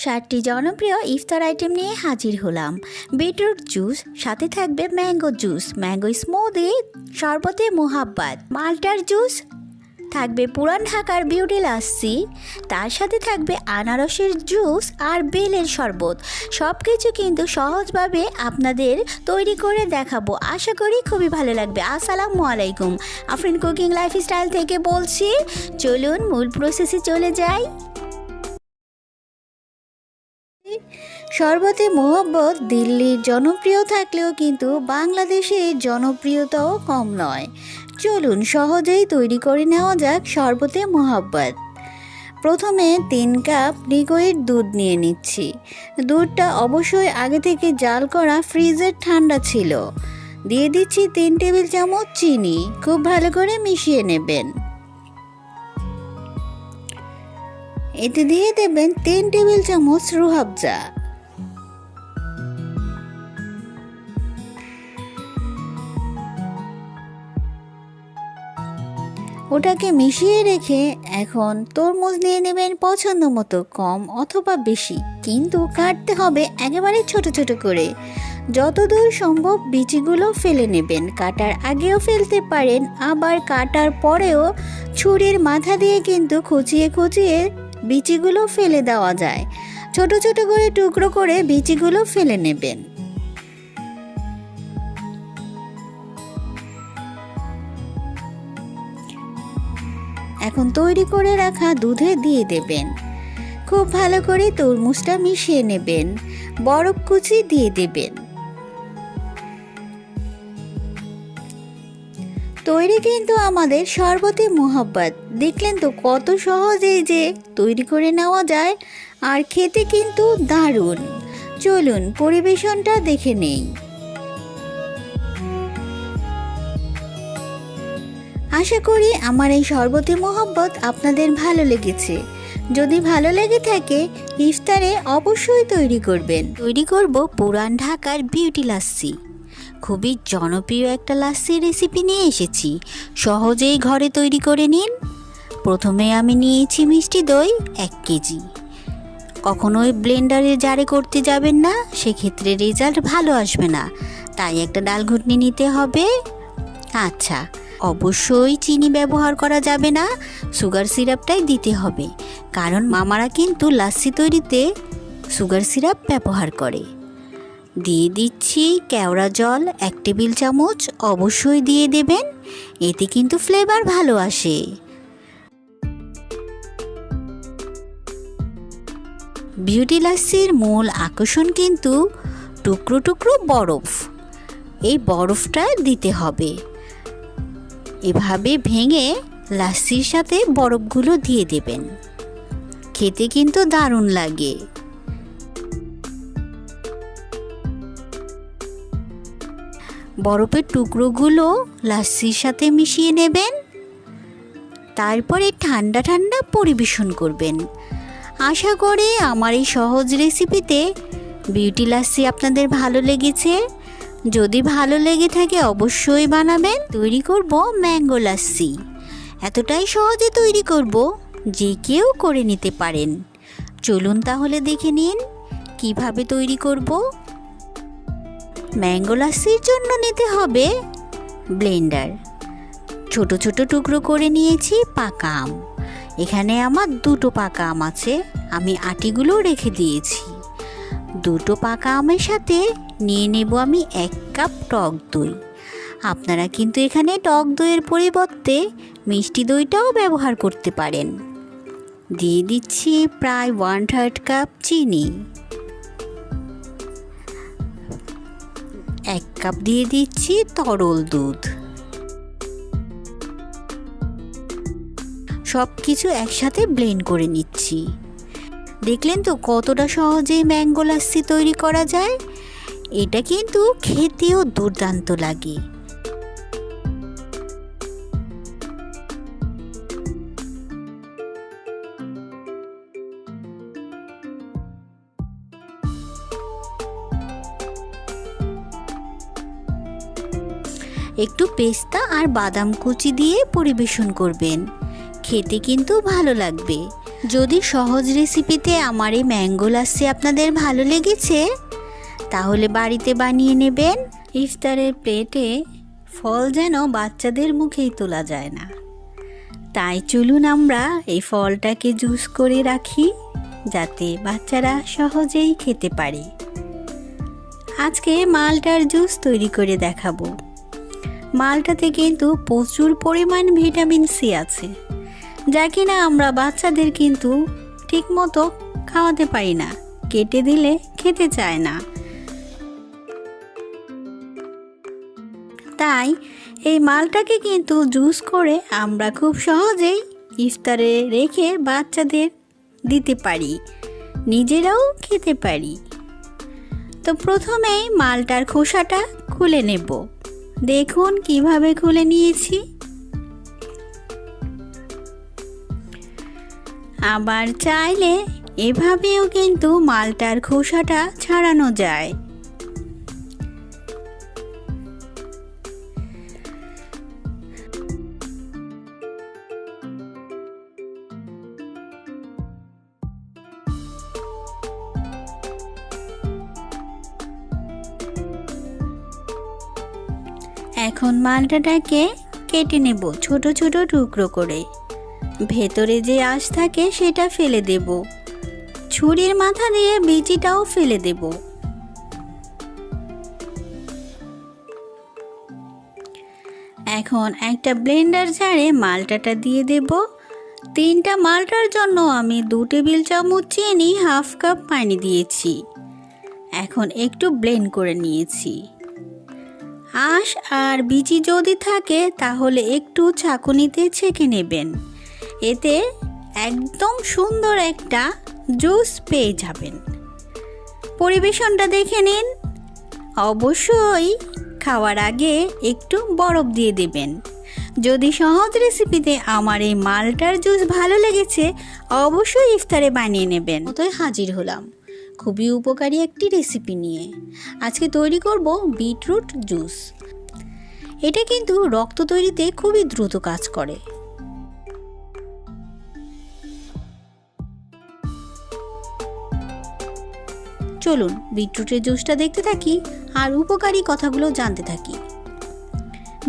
7টি জনপ্রিয় ইফতার আইটেম নিয়ে হাজির হলাম। বিটরুট জুস, সাথে থাকবে ম্যাঙ্গো জুস, ম্যাঙ্গো স্মুদি, শরবতে মোহাব্বত, মাল্টার জুস, থাকবে পুরান ঢাকার বিউটি লাস্সি, তার সাথে থাকবে আনারসের জুস আর বেলের শরবত। সব কিছু কিন্তু সহজভাবে আপনাদের তৈরি করে দেখাবো, আশা করি খুবই ভালো লাগবে। আসসালামু আলাইকুম, আফরিন কুকিং লাইফস্টাইল থেকে বলছি। চলুন মূল প্রসেসে চলে যাই। শরবতে মোহাব্বত দিল্লির জনপ্রিয় থাকলেও কিন্তু বাংলাদেশে জনপ্রিয়তাও কম নয়। চলুন সহজেই তৈরি করে নেওয়া যাক শরবতে মোহাব্বত। প্রথমে 3 কাপ লিকুইড দুধ নিয়ে নিচ্ছি। দুধটা অবশ্যই আগে থেকে জাল করা ফ্রিজের ঠান্ডা ছিল। দিয়ে দিচ্ছি 3 টেবিল চামচ চিনি, খুব ভালো করে মিশিয়ে নেবেন। এতে দিয়ে দেবেন 3 টেবিল চামচ রুহাবজা। ওটাকে মিশিয়ে রেখে এখন তরমুজ নিয়ে নেবেন পছন্দ মতো, কম অথবা বেশি, কিন্তু কাটতে হবে একেবারে ছোট ছোট করে। যতদূর সম্ভব বিচিগুলো ফেলে নেবেন। কাটার আগেও ফেলতে পারেন, আবার কাটার পরেও ছুরির মাথা দিয়ে কিন্তু খুঁচিয়ে খুঁচিয়ে বিচিগুলো ফেলে দেওয়া যায়। ছোট ছোট করে টুকরো করে বিচিগুলো ফেলে নেবেন। এখন তৈরি করে রাখা দুধে দিয়ে দেবেন। খুব ভালো করে তরমুজটা মিশিয়ে নেবেন। বরফ কুচি দিয়ে দেবেন। তৈরি কিন্তু আমাদের শরবতে মোহাব্বত। দেখলেন তো কত সহজেই যে তৈরি করে নেওয়া যায়, আর খেতে কিন্তু দারুণ। চলুন পরিবেশনটা দেখে নেই। আশা করি আমার এই শরবতে মোহাব্বত আপনাদের ভালো লেগেছে। যদি ভালো লেগে থাকে ইফতারে অবশ্যই তৈরি করবেন। তৈরি করব পুরান ঢাকার বিউটি লাস্সি। খুবই জনপ্রিয় একটা লাস্সি রেসিপি নিয়ে এসেছি, সহজেই ঘরে তৈরি করে নিন। প্রথমে আমি নিয়েছি মিষ্টি দই 1 কেজি। কখনোই ব্লেন্ডারে জারে করতে যাবেন না, সেক্ষেত্রে রেজাল্ট ভালো আসবে না, তাই একটা ডাল ঘুটনি নিতে হবে। আচ্ছা, অবশ্যই চিনি ব্যবহার করা যাবে না, সুগার সিরাপটাই দিতে হবে, কারণ মামারা কিন্তু লাস্সি তৈরিতে সুগার সিরাপ ব্যবহার করে। দিয়ে দিচ্ছি কেওড়া জল 1 টেবিল চামচ, অবশ্যই দিয়ে দেবেন, এতে কিন্তু ফ্লেভার ভালো আসে। বিউটি লাস্সির মূল আকর্ষণ কিন্তু টুকরো টুকরো বরফ। এই বরফটা দিতে হবে। এভাবে ভেঙে লাস্সির সাথে বরফগুলো দিয়ে দেবেন। খেতে কিন্তু দারুণ লাগে। বরফের টুকরোগুলো লাস্সির সাথে মিশিয়ে নেবেন। তারপরে ঠান্ডা ঠান্ডা পরিবেশন করবেন। আশা করি আমার এই সহজ রেসিপিতে বিউটি লাস্সি আপনাদের ভালো লেগেছে। যদি ভালো লেগে থাকে অবশ্যই বানাবেন। তৈরি করব ম্যাঙ্গো লাস্সি। এতটাই সহজে তৈরি করব যে কেউ করে নিতে পারেন। চলুন তাহলে দেখে নিন কিভাবে তৈরি করব। ম্যাঙ্গো লাস্সির জন্য নিতে হবে ব্লেন্ডার। ছোট ছোট টুকরো করে নিয়েছি পাকা আম। এখানে আমার 2টো পাকা আম আছে, আমি আটিগুলো রেখে দিয়েছি। 2টো পাকা আমের সাথে নিয়ে নেব আমি 1 কাপ টক দই। আপনারা কিন্তু এখানে টক দইয়ের পরিবর্তে মিষ্টি দইটাও ব্যবহার করতে পারেন। দিয়ে দিচ্ছি প্রায় 1/3 কাপ চিনি। 1 কাপ দিয়ে দিচ্ছি তরল দুধ। সব কিছু একসাথে ব্লেন্ড করে নিচ্ছি। দেখলেন তো কতটা সহজেই ম্যাঙ্গো লাস্সি তৈরি করা যায়। এটা কিন্তু খেতেও দুর্দান্ত লাগে। একটু পেস্তা আর বাদাম কুচি দিয়ে পরিবেশন করবেন, খেতে কিন্তু ভালো লাগবে। যদি সহজ রেসিপিতে আমার এই ম্যাঙ্গো লাসি আপনাদের ভালো লেগেছে তাহলে বাড়িতে বানিয়ে নেবেন। ইফতারের প্লেটে ফল যেন বাচ্চাদের মুখেই তোলা যায় না, তাই চলুন আমরা এই ফলটাকে জুস করে রাখি যাতে বাচ্চারা সহজেই খেতে পারে। আজকে মালটার জুস তৈরি করে দেখাবো। মালটাতে কিন্তু প্রচুর পরিমাণ ভিটামিন সি আছে, যা কিনা আমরা বাচ্চাদের কিন্তু ঠিকমতো খাওয়াতে পারি না, কেটে দিলে খেতে চায় না। তাই এই মালটাকে কিন্তু জুস করে আমরা খুব সহজেই ইফতারে রেখে বাচ্চাদের দিতে পারি, নিজেরাও খেতে পারি। তো প্রথমেই মালটার খোসাটা খুলে নেব। দেখুন কিভাবে খুলে নিয়েছি। আবার চাইলে এভাবেও কিন্তু মালটার খোসাটা ছাড়ানো যায়। এখন মালটাটাকে কেটে নেব ছোট ছোট টুকরো করে। ভেতরে যে আঁশ থাকে সেটা ফেলে দেব, ছুরির মাথা দিয়ে বিচিটাও ফেলে দেব। এখন একটা ব্লেন্ডার জারে মালটাটা দিয়ে দেব। 3টা মালটার জন্য আমি 2 টেবিল চামচ চিনি, হাফ কাপ পানি দিয়েছি। এখন একটু ব্লেন্ড করে নিয়েছি। আঁশ আর বিচি যদি থাকে তাহলে একটু ছাঁকুনিতে ছেঁকে নেবেন, এতে একদম সুন্দর একটা জুস পেয়ে যাবেন। পরিবেশনটা দেখে নিন। অবশ্যই খাওয়ার আগে একটু বরফ দিয়ে দেবেন। যদি সহজ রেসিপিতে আমার এই মালটার জুস ভালো লেগেছে অবশ্যই ইফতারে বানিয়ে নেবেন। মতোই হাজির হলাম খুবই উপকারী একটি রেসিপি নিয়ে। আজকে তৈরি করব বিটরুট জুস। এটা কিন্তু রক্ত তৈরিতে খুবই দ্রুত কাজ করে। চলুন বিটরুটের জুসটা দেখতে থাকি আর উপকারী কথাগুলো জানতে থাকি।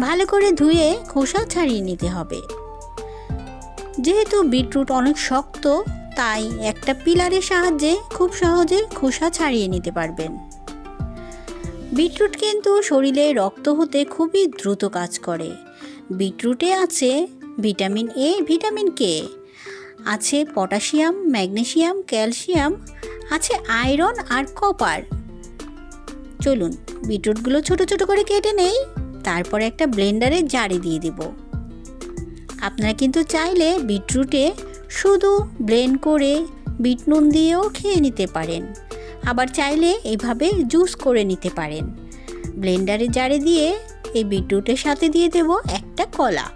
ভালো করে ধুয়ে খোসা ছাড়িয়ে নিতে হবে। যেহেতু বিটরুট অনেক শক্ত তাই একটা পিলারের সাহায্যে খুব সহজে খোসা ছাড়িয়ে নিতে পারবেন। বিটরুট কিন্তু শরীরে রক্ত হতে খুবই দ্রুত কাজ করে। বিটরুটে আছে ভিটামিন এ, ভিটামিন কে, আছে পটাশিয়াম, ম্যাগনেসিয়াম, ক্যালসিয়াম, আছে আয়রন আর কপার। চলুন বিটরুটগুলো ছোট ছোট করে কেটে নেই, তারপরে একটা ব্লেন্ডারে জারে দিয়ে দেব। আপনারা কিন্তু চাইলে বিটরুটে শুধু ব্লেন্ড করে বিট নুন দিয়েও খেয়ে নিতে পারেন, আবার চাইলে এভাবে জুস করে নিতে পারেন। ব্লেন্ডারে জারে দিয়ে এই বিটরুটের সাথে দিয়ে দেব একটা কলা।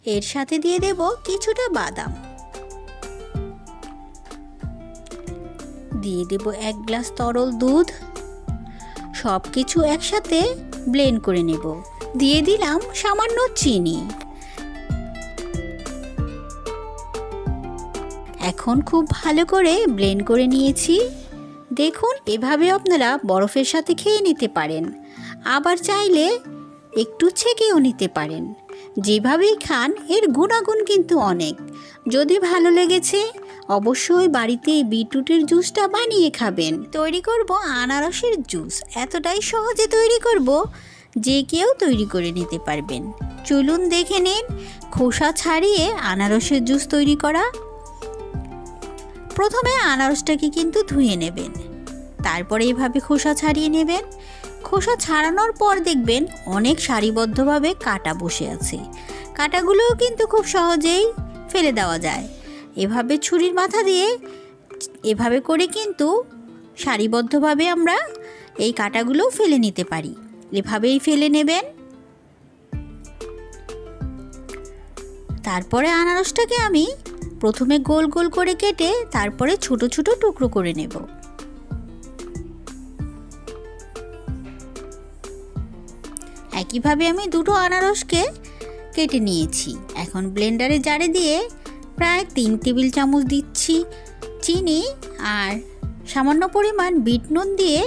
এর সাথে দিয়ে দেব কিছুটা বাদাম, দিয়ে দেব 1 গ্লাস তরল দুধ। সব কিছু একসাথে ব্লেন্ড করে নেব। দিয়ে দিলাম সামান্য চিনি। এখন খুব ভালো করে ব্লেন্ড করে নিয়েছি। দেখুন এভাবে আপনারা বরফের সাথে খেয়ে নিতে পারেন, আবার চাইলে একটু ছেঁকেও নিতে পারেন। যেভাবেই খান এর গুণাগুণ কিন্তু অনেক। যদি ভালো লেগেছে অবশ্যই বাড়িতে বিটরুটের জুসটা বানিয়ে খাবেন। তৈরি করব আনারসের জুস। এতটাই সহজে তৈরি করব যে কেউ তৈরি করে নিতে পারবেন। চলুন দেখে নিন খোসা ছাড়িয়ে আনারসের জুস তৈরি করা। প্রথমে আনারসটাকে কিন্তু ধুয়ে নেবেন, তারপরে এইভাবে খোসা ছাড়িয়ে নেবেন। খোসা ছাড়ানোর পর দেখবেন অনেক সারিবদ্ধভাবে কাটা বসে আছে। কাটাগুলোও কিন্তু খুব সহজেই ফেলে দেওয়া যায়। এভাবে ছুরির মাথা দিয়ে এভাবে করে কিন্তু সারিবদ্ধভাবে আমরা এই কাটাগুলো ফেলে নিতে পারি। এভাবেই ফেলে নেবেন। তারপরে আনারসটাকে আমি প্রথমে গোল গোল করে কেটে তারপরে ছোট ছোট টুকরো করে নেব। একই একইভাবে আমি দুটো আনারসকে কেটে নিয়েছি। এখন ব্লেন্ডারে জারে দিয়ে প্রায় 3 টেবিল চামচ দিচ্ছি চিনি আর সামান্য পরিমাণ বিট নুন দিয়ে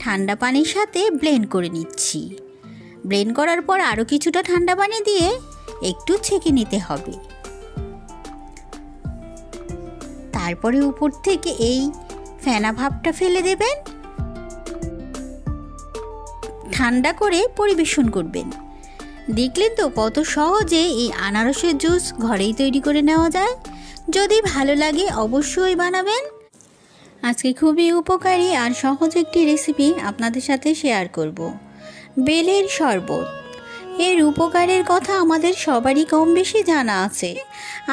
ঠান্ডা পানির সাথে ব্লেন্ড করে নিচ্ছি। ব্লেন্ড করার পর আরও কিছুটা ঠান্ডা পানি দিয়ে একটু ছেঁকে নিতে হবে। তারপরে উপর থেকে এই ফেনা ভাবটা ফেলে দেবেন, ঠান্ডা করে পরিবেশন করবেন। দেখলেন তো কত সহজে এই আনারসের জুস ঘরেই তৈরি করে নেওয়া যায়। যদি ভালো লাগে অবশ্যই বানাবেন। আজকে খুবই উপকারী আর সহজ একটি রেসিপি আপনাদের সাথে শেয়ার করব, বেলের শরবত। এর উপকারের কথা আমাদের সবারই কম বেশি জানা আছে।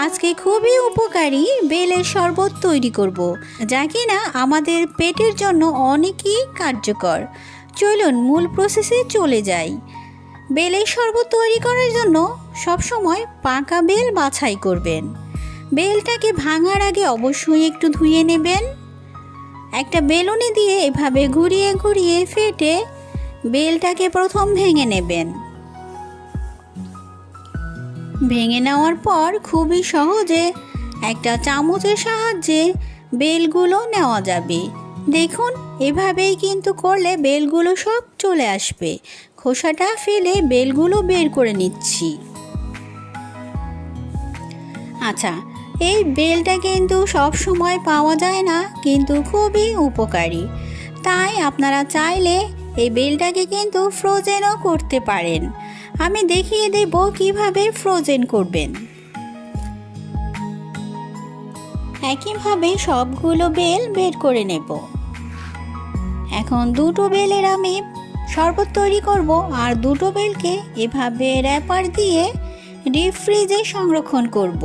আজকে খুবই উপকারী বেলের শরবত তৈরি করব, যা কিনা আমাদের পেটের জন্য অনেকই কার্যকর। চলুন মূল প্রসেসে চলে যাই। বেলের শরবত তৈরি করার জন্য সবসময় পাকা বেল বাছাই করবেন। বেলটাকে ভাঙার আগে অবশ্যই একটু ধুয়ে নেবেন। একটা বেলুনি দিয়ে এভাবে ঘুরিয়ে ঘুরিয়ে ফেটে বেলটাকে প্রথম ভেঙে নেবেন। ভেঙে নেওয়ার পর খুবই সহজে একটা চামচের সাহায্যে বেলগুলো নেওয়া যাবে। দেখুন এভাবেই কিন্তু করলে বেলগুলো সব চলে আসবে। খোসাটা ফেলে বেলগুলো বের করে নিচ্ছি। আচ্ছা, এই বেলটা কিন্তু সব সময় পাওয়া যায় না, কিন্তু খুবই উপকারী। তাই আপনারা চাইলে এই বেলটাকে কিন্তু ফ্রোজেনও করতে পারেন। আমি দেখিয়ে দেব কিভাবে ফ্রোজেন করবেন। একইভাবে সবগুলো বেল বের করে নেব। এখন দুটো বেলের আমি শরবত তৈরি করব, আর দুটো বেলকে এভাবে র্যাপার দিয়ে ডিপ ফ্রিজে সংরক্ষণ করব।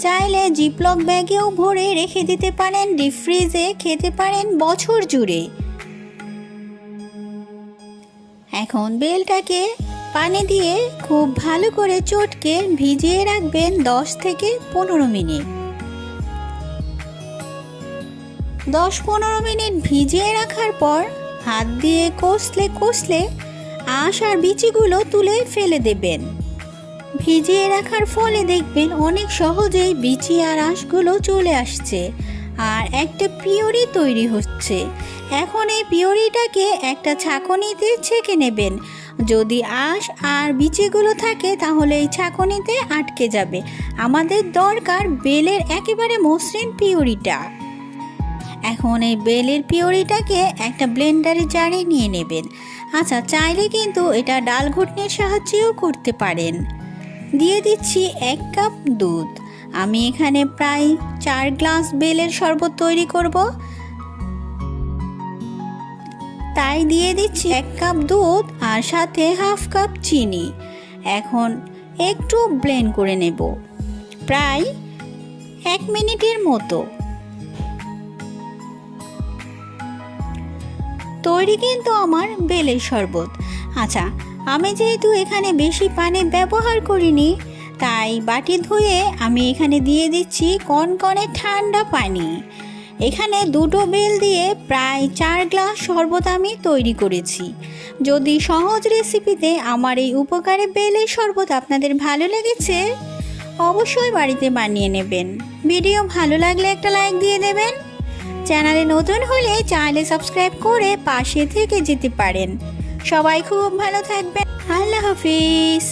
চাইলে জিপলক ব্যাগেও ভরে রেখে দিতে পারেন, ডিপ ফ্রিজে খেতে পারেন বছর জুড়ে। এখন বেলটাকে পানি দিয়ে খুব ভালো করে চটকে ভিজিয়ে রাখবেন 10 থেকে 15 মিনিট। 10-15 মিনিট ভিজিয়ে রাখার পর হাত দিয়ে কষলে কষলে আঁশ আর বিচিগুলো তুলে ফেলে দেবেন। ভিজিয়ে রাখার ফলে দেখবেন অনেক সহজেই বিচি আর আঁশগুলো চলে আসছে আর একটা পিউরি তৈরি হচ্ছে। এখন এই পিউরিটাকে একটা ছাঁকনিতে ছেঁকে নেবেন। যদি আঁশ আর বিচিগুলো থাকে তাহলে এই ছাঁকনিতে আটকে যাবে। আমাদের দরকার বেলের একেবারে মসৃণ পিউরিটা। এখন এই বেলের পিউরিটাকে একটা ব্লেন্ডারে জারে নিয়ে নেবেন। আচ্ছা, চাইলে কিন্তু এটা ডাল ঘুটনির সাহায্যেও করতে পারেন। দিয়ে দিচ্ছি 1 কাপ দুধ। আমি এখানে প্রায় 4 গ্লাস বেলের শরবত তৈরি করব, তাই দিয়ে দিচ্ছি 1 কাপ দুধ আর সাথে হাফ কাপ চিনি। এখন একটু ব্লেন্ড করে নেব প্রায় 1 মিনিটের মতো। তৈরি কিন্তু আমার বেলের শরবত। আচ্ছা, আমি যেহেতু এখানে বেশি পানি ব্যবহার করিনি, তাই বাটি ধুয়ে আমি এখানে দিয়ে দিচ্ছি কনকনে ঠান্ডা পানি। এখানে দুটো বেল দিয়ে প্রায় 4 গ্লাস শরবত আমি তৈরি করেছি। যদি সহজ রেসিপিতে আমার এই উপকারী বেলের শরবত আপনাদের ভালো লেগেছে, অবশ্যই বাড়িতে বানিয়ে নেবেন। ভিডিও ভালো লাগলে একটা লাইক দিয়ে দেবেন। চ্যানেলে নতুন হলে চ্যানেলে সাবস্ক্রাইব করে পাশে থেকে যেতে পারেন। সবাই খুব ভালো থাকবেন। আল্লাহ হাফিজ।